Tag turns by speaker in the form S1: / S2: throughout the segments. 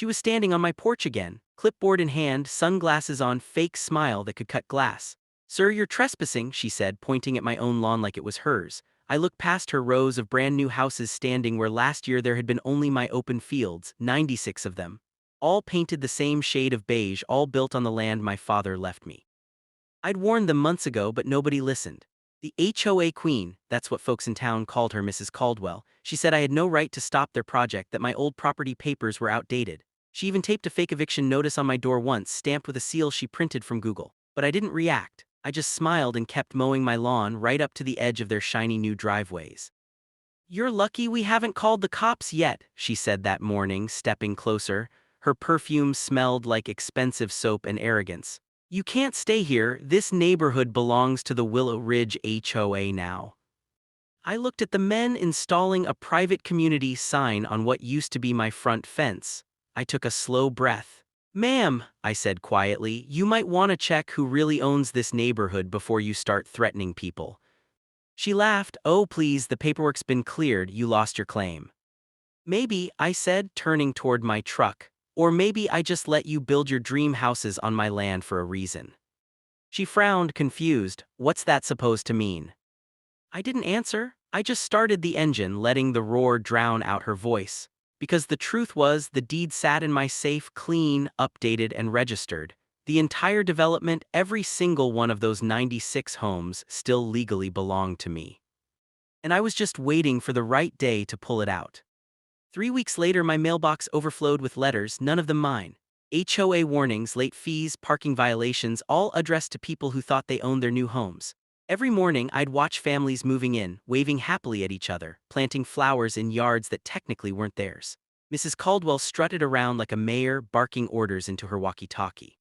S1: She was standing on my porch again, clipboard in hand, sunglasses on, fake smile that could cut glass. "Sir, you're trespassing," she said, pointing at my own lawn like it was hers. I looked past her rows of brand new houses standing where last year there had been only my open fields, 96 of them. All painted the same shade of beige, all built on the land my father left me. I'd warned them months ago, but nobody listened. The HOA queen, that's what folks in town called her, Mrs. Caldwell, she said I had no right to stop their project, that my old property papers were outdated. She even taped a fake eviction notice on my door once, stamped with a seal she printed from Google. But I didn't react. I just smiled and kept mowing my lawn right up to the edge of their shiny new driveways. "You're lucky we haven't called the cops yet," she said that morning, stepping closer. Her perfume smelled like expensive soap and arrogance. "You can't stay here. This neighborhood belongs to the Willow Ridge HOA now." I looked at the men installing a private community sign on what used to be my front fence. I took a slow breath. "Ma'am," I said quietly, "you might want to check who really owns this neighborhood before you start threatening people." She laughed. "Oh, please, the paperwork's been cleared. You lost your claim." "Maybe," I said, turning toward my truck. "Or maybe I just let you build your dream houses on my land for a reason." She frowned, confused. "What's that supposed to mean?" I didn't answer. I just started the engine, letting the roar drown out her voice. Because the truth was, the deed sat in my safe, clean, updated, and registered. The entire development, every single one of those 96 homes, still legally belonged to me. And I was just waiting for the right day to pull it out. 3 weeks later, my mailbox overflowed with letters, none of them mine. HOA warnings, late fees, parking violations, all addressed to people who thought they owned their new homes. Every morning, I'd watch families moving in, waving happily at each other, planting flowers in yards that technically weren't theirs. Mrs. Caldwell strutted around like a mayor, barking orders into her walkie-talkie.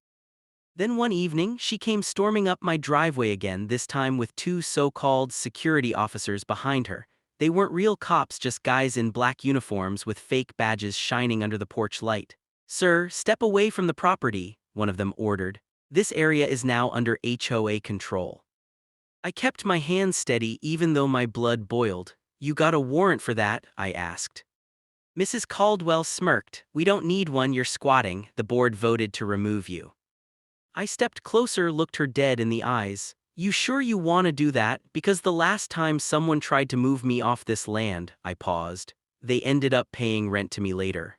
S1: Then one evening, she came storming up my driveway again, this time with two so-called security officers behind her. They weren't real cops, just guys in black uniforms with fake badges shining under the porch light. "Sir, step away from the property," one of them ordered. "This area is now under HOA control." I kept my hands steady even though my blood boiled. "You got a warrant for that?" I asked. Mrs. Caldwell smirked. "We don't need one, you're squatting. The board voted to remove you." I stepped closer, looked her dead in the eyes. "You sure you want to do that? Because the last time someone tried to move me off this land," I paused, "they ended up paying rent to me later."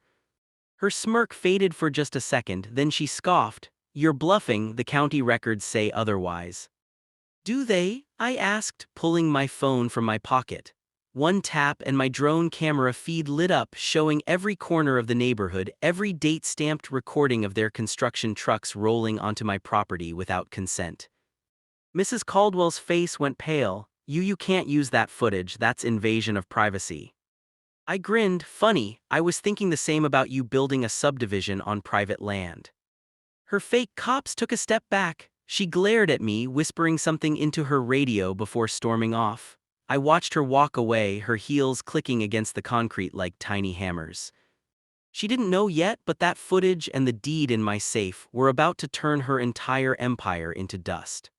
S1: Her smirk faded for just a second, then she scoffed. "You're bluffing, the county records say otherwise." "Do they?" I asked, pulling my phone from my pocket. One tap and my drone camera feed lit up, showing every corner of the neighborhood, every date-stamped recording of their construction trucks rolling onto my property without consent. Mrs. Caldwell's face went pale. You can't use that footage, that's invasion of privacy." I grinned. "Funny, I was thinking the same about you building a subdivision on private land." Her fake cops took a step back. She glared at me, whispering something into her radio before storming off. I watched her walk away, her heels clicking against the concrete like tiny hammers. She didn't know yet, but that footage and the deed in my safe were about to turn her entire empire into dust.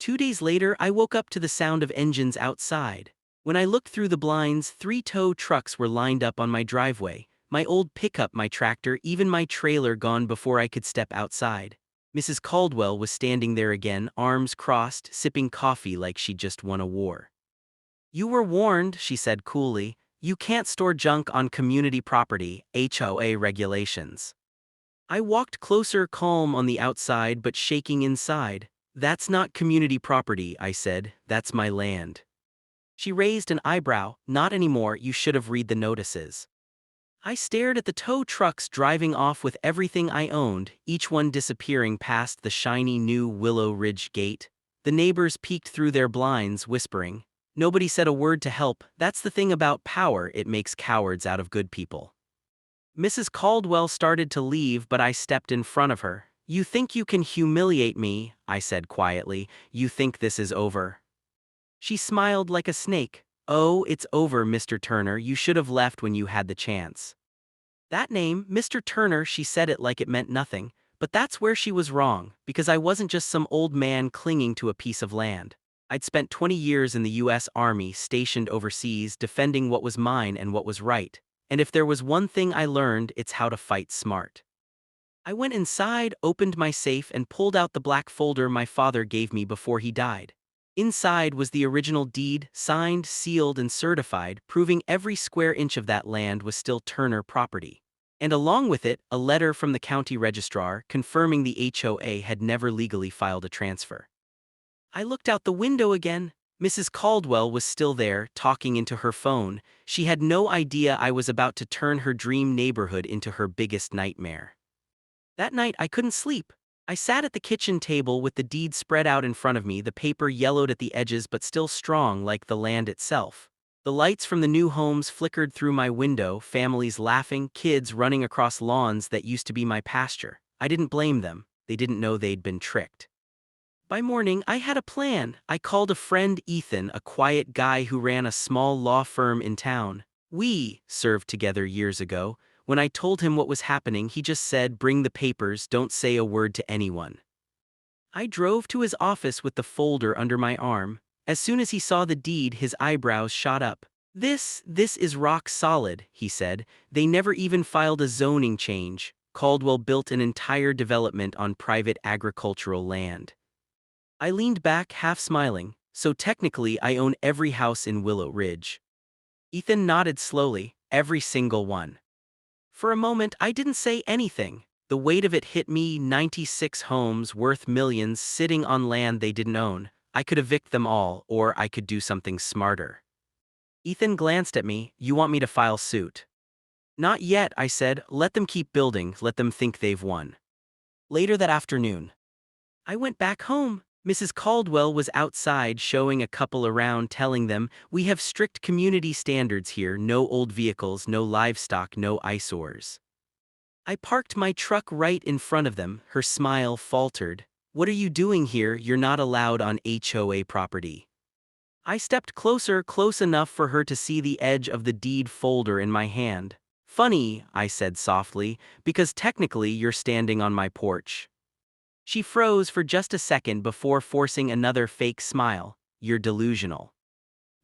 S1: 2 days later, I woke up to the sound of engines outside. When I looked through the blinds, 3 tow trucks were lined up on my driveway. My old pickup, my tractor, even my trailer gone before I could step outside. Mrs. Caldwell was standing there again, arms crossed, sipping coffee like she'd just won a war. "You were warned," she said coolly. "You can't store junk on community property, HOA regulations." I walked closer, calm on the outside but shaking inside. "That's not community property," I said. "That's my land." She raised an eyebrow. "Not anymore, you should have read the notices." I stared at the tow trucks driving off with everything I owned, each one disappearing past the shiny new Willow Ridge gate. The neighbors peeked through their blinds, whispering. Nobody said a word to help. That's the thing about power, it makes cowards out of good people. Mrs. Caldwell started to leave, but I stepped in front of her. "You think you can humiliate me?" I said quietly. "You think this is over?" She smiled like a snake. "Oh, it's over, Mr. Turner. You should have left when you had the chance." That name, Mr. Turner, she said it like it meant nothing, but that's where she was wrong, because I wasn't just some old man clinging to a piece of land. I'd spent 20 years in the U.S. Army, stationed overseas, defending what was mine and what was right. And if there was one thing I learned, it's how to fight smart. I went inside, opened my safe, and pulled out the black folder my father gave me before he died. Inside was the original deed, signed, sealed, and certified, proving every square inch of that land was still Turner property. And along with it, a letter from the county registrar confirming the HOA had never legally filed a transfer. I looked out the window again. Mrs. Caldwell was still there, talking into her phone. She had no idea I was about to turn her dream neighborhood into her biggest nightmare. That night I couldn't sleep. I sat at the kitchen table with the deed spread out in front of me, the paper yellowed at the edges but still strong like the land itself. The lights from the new homes flickered through my window, families laughing, kids running across lawns that used to be my pasture. I didn't blame them. They didn't know they'd been tricked. By morning, I had a plan. I called a friend, Ethan, a quiet guy who ran a small law firm in town. We served together years ago. When I told him what was happening, he just said, "Bring the papers, don't say a word to anyone." I drove to his office with the folder under my arm. As soon as he saw the deed, his eyebrows shot up. This is rock solid," he said. "They never even filed a zoning change. Caldwell built an entire development on private agricultural land." I leaned back, half smiling. "So technically, I own every house in Willow Ridge." Ethan nodded slowly. "Every single one." For a moment, I didn't say anything. The weight of it hit me, 96 homes worth millions sitting on land they didn't own. I could evict them all, or I could do something smarter. Ethan glanced at me. "You want me to file suit?" "Not yet," I said. "Let them keep building, let them think they've won." Later that afternoon, I went back home. Mrs. Caldwell was outside showing a couple around, telling them, "We have strict community standards here, no old vehicles, no livestock, no eyesores." I parked my truck right in front of them. Her smile faltered. "What are you doing here? You're not allowed on HOA property." I stepped closer, close enough for her to see the edge of the deed folder in my hand. "Funny," I said softly, "because technically you're standing on my porch." She froze for just a second before forcing another fake smile. "You're delusional."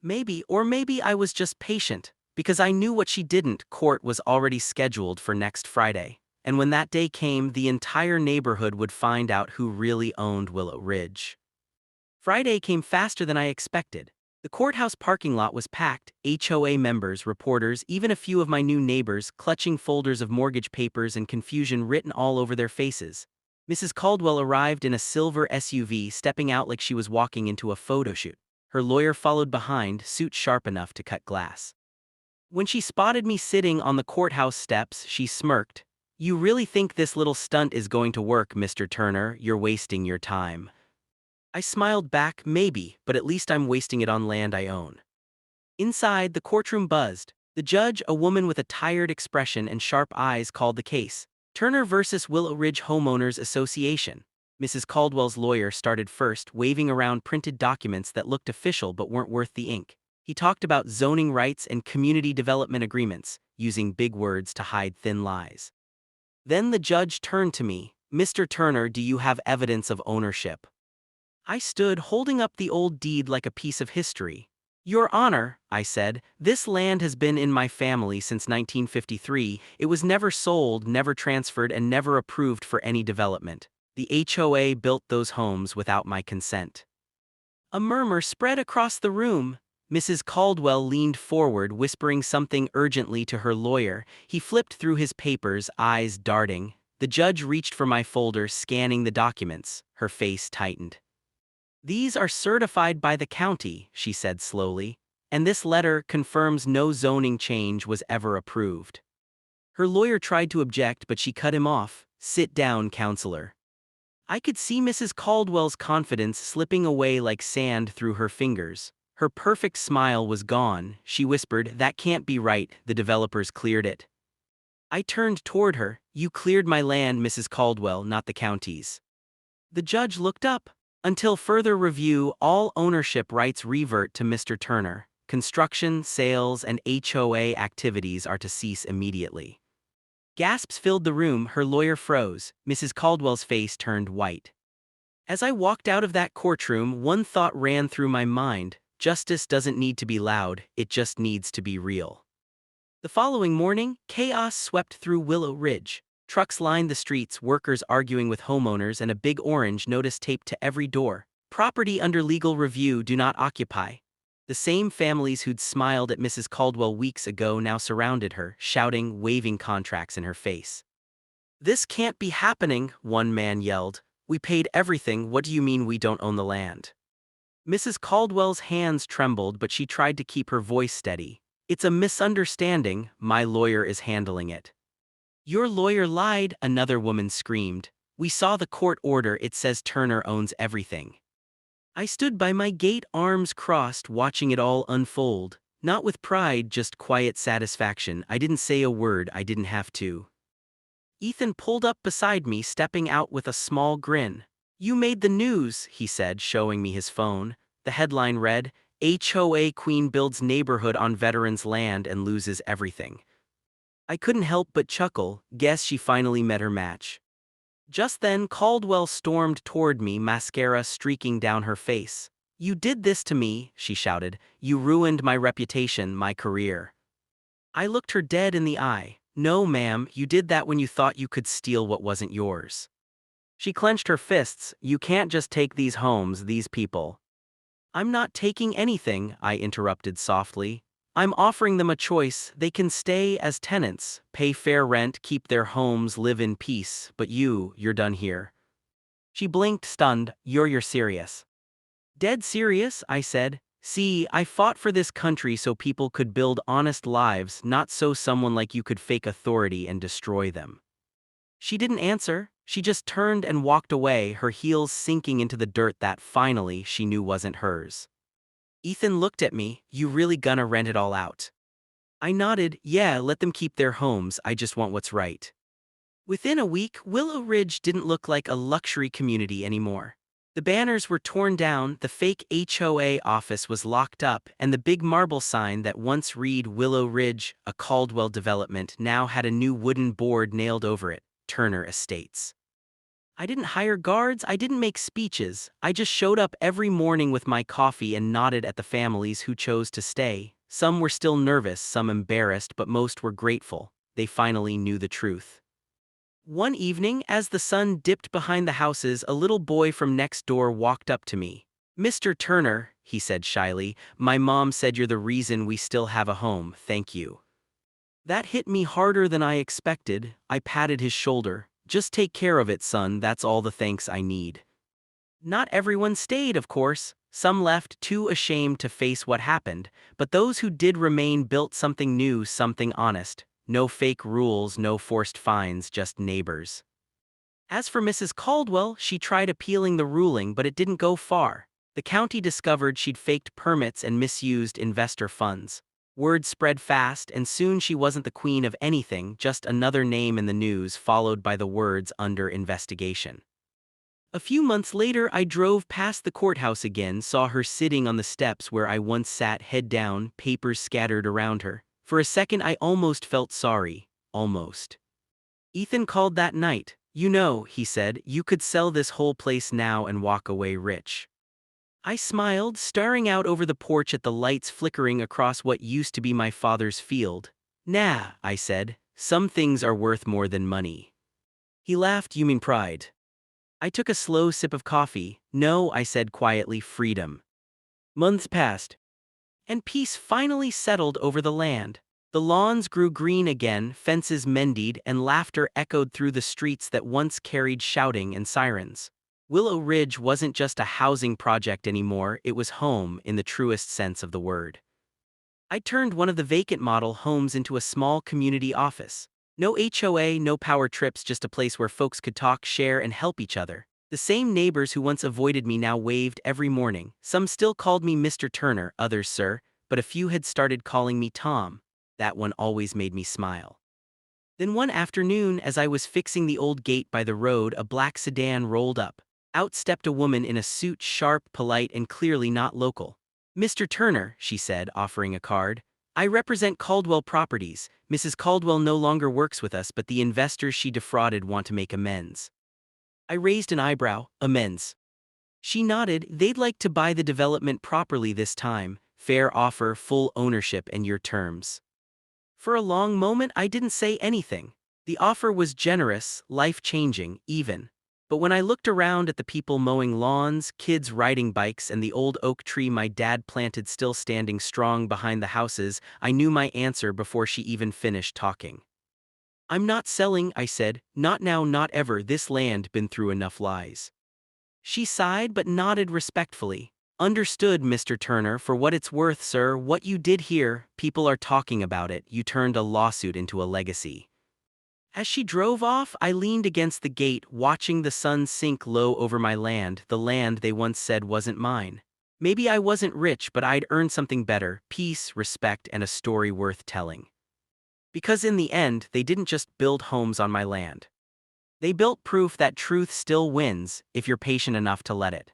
S1: Maybe, or maybe I was just patient, because I knew what she didn't. Court was already scheduled for next Friday. And when that day came, the entire neighborhood would find out who really owned Willow Ridge. Friday came faster than I expected. The courthouse parking lot was packed, HOA members, reporters, even a few of my new neighbors, clutching folders of mortgage papers and confusion written all over their faces. Mrs. Caldwell arrived in a silver SUV, stepping out like she was walking into a photo shoot. Her lawyer followed behind, suit sharp enough to cut glass. When she spotted me sitting on the courthouse steps, she smirked. "You really think this little stunt is going to work, Mr. Turner? You're wasting your time." I smiled back. "Maybe, but at least I'm wasting it on land I own." Inside, the courtroom buzzed. The judge, a woman with a tired expression and sharp eyes, called the case. Turner versus Willow Ridge Homeowners Association. Mrs. Caldwell's lawyer started first, waving around printed documents that looked official but weren't worth the ink. He talked about zoning rights and community development agreements, using big words to hide thin lies. Then the judge turned to me. "Mr. Turner, do you have evidence of ownership?" I stood, holding up the old deed like a piece of history. "Your Honor," I said, "this land has been in my family since 1953. It was never sold, never transferred, and never approved for any development. The HOA built those homes without my consent." A murmur spread across the room. Mrs. Caldwell leaned forward, whispering something urgently to her lawyer. He flipped through his papers, eyes darting. The judge reached for my folder, scanning the documents. Her face tightened. "These are certified by the county," she said slowly, "and this letter confirms no zoning change was ever approved." Her lawyer tried to object, but she cut him off. "Sit down, counselor." I could see Mrs. Caldwell's confidence slipping away like sand through her fingers. Her perfect smile was gone. She whispered, "That can't be right, the developers cleared it." I turned toward her. "You cleared my land, Mrs. Caldwell, not the county's." The judge looked up. "Until further review, all ownership rights revert to Mr. Turner. Construction, sales, and HOA activities are to cease immediately." Gasps filled the room. Her lawyer froze. Mrs. Caldwell's face turned white. As I walked out of that courtroom, one thought ran through my mind. Justice doesn't need to be loud, it just needs to be real. The following morning, chaos swept through Willow Ridge. Trucks lined the streets, workers arguing with homeowners, and a big orange notice taped to every door. Property under legal review, do not occupy. The same families who'd smiled at Mrs. Caldwell weeks ago now surrounded her, shouting, waving contracts in her face. "This can't be happening," one man yelled. "We paid everything, what do you mean we don't own the land?" Mrs. Caldwell's hands trembled, but she tried to keep her voice steady. "It's a misunderstanding, my lawyer is handling it." "Your lawyer lied," another woman screamed. "We saw the court order, it says Turner owns everything." I stood by my gate, arms crossed, watching it all unfold. Not with pride, just quiet satisfaction. I didn't say a word, I didn't have to. Ethan pulled up beside me, stepping out with a small grin. "You made the news," he said, showing me his phone. The headline read, "HOA Queen builds neighborhood on veterans' land and loses everything." I couldn't help but chuckle. Guess she finally met her match. Just then, Caldwell stormed toward me, mascara streaking down her face. "You did this to me," she shouted. "You ruined my reputation, my career." I looked her dead in the eye. "No, ma'am, you did that when you thought you could steal what wasn't yours." She clenched her fists. "You can't just take these homes, these people." "I'm not taking anything," I interrupted softly. "I'm offering them a choice. They can stay as tenants, pay fair rent, keep their homes, live in peace, but you're done here." She blinked, stunned. You're serious?" "Dead serious," I said. "See, I fought for this country so people could build honest lives, not so someone like you could fake authority and destroy them." She didn't answer. She just turned and walked away, her heels sinking into the dirt that finally she knew wasn't hers. Ethan looked at me. "You really gonna rent it all out?" I nodded. "Yeah, let them keep their homes, I just want what's right." Within a week, Willow Ridge didn't look like a luxury community anymore. The banners were torn down, the fake HOA office was locked up, and the big marble sign that once read Willow Ridge, a Caldwell development, now had a new wooden board nailed over it, Turner Estates. I didn't hire guards, I didn't make speeches, I just showed up every morning with my coffee and nodded at the families who chose to stay. Some were still nervous, some embarrassed, but most were grateful. They finally knew the truth. One evening, as the sun dipped behind the houses, a little boy from next door walked up to me. "Mr. Turner," he said shyly, "my mom said you're the reason we still have a home, thank you." That hit me harder than I expected. I patted his shoulder. "Just take care of it, son, that's all the thanks I need." Not everyone stayed, of course. Some left, too ashamed to face what happened, but those who did remain built something new, something honest. No fake rules, no forced fines, just neighbors. As for Mrs. Caldwell, she tried appealing the ruling, but it didn't go far. The county discovered she'd faked permits and misused investor funds. Word spread fast, and soon she wasn't the queen of anything, just another name in the news, followed by the words "under investigation." A few months later, I drove past the courthouse again, saw her sitting on the steps where I once sat, head down, papers scattered around her. For a second I almost felt sorry. Almost. "Ethan called that night. You know," he said, "you could sell this whole place now and walk away rich." I smiled, staring out over the porch at the lights flickering across what used to be my father's field. "Nah," I said, "some things are worth more than money." He laughed. "You mean pride?" I took a slow sip of coffee. "No," I said quietly, "freedom." Months passed, and peace finally settled over the land. The lawns grew green again, fences mended, and laughter echoed through the streets that once carried shouting and sirens. Willow Ridge wasn't just a housing project anymore, it was home in the truest sense of the word. I turned one of the vacant model homes into a small community office. No HOA, no power trips, just a place where folks could talk, share, and help each other. The same neighbors who once avoided me now waved every morning. Some still called me Mr. Turner, others sir, but a few had started calling me Tom. That one always made me smile. Then one afternoon, as I was fixing the old gate by the road, a black sedan rolled up. Out stepped a woman in a suit, sharp, polite, and clearly not local. "Mr. Turner," she said, offering a card. "I represent Caldwell Properties. Mrs. Caldwell no longer works with us, but the investors she defrauded want to make amends." I raised an eyebrow. "Amends?" She nodded. "They'd like to buy the development properly this time. Fair offer, full ownership, and your terms." For a long moment, I didn't say anything. The offer was generous, life-changing, even. But when I looked around at the people mowing lawns, kids riding bikes, and the old oak tree my dad planted still standing strong behind the houses, I knew my answer before she even finished talking. "I'm not selling," I said. "Not now, not ever. This land been through enough lies." She sighed but nodded respectfully. "Understood, Mr. Turner. For what it's worth, sir, what you did here, people are talking about it. You turned a lawsuit into a legacy." As she drove off, I leaned against the gate, watching the sun sink low over my land, the land they once said wasn't mine. Maybe I wasn't rich, but I'd earned something better: peace, respect, and a story worth telling. Because in the end, they didn't just build homes on my land. They built proof that truth still wins if you're patient enough to let it.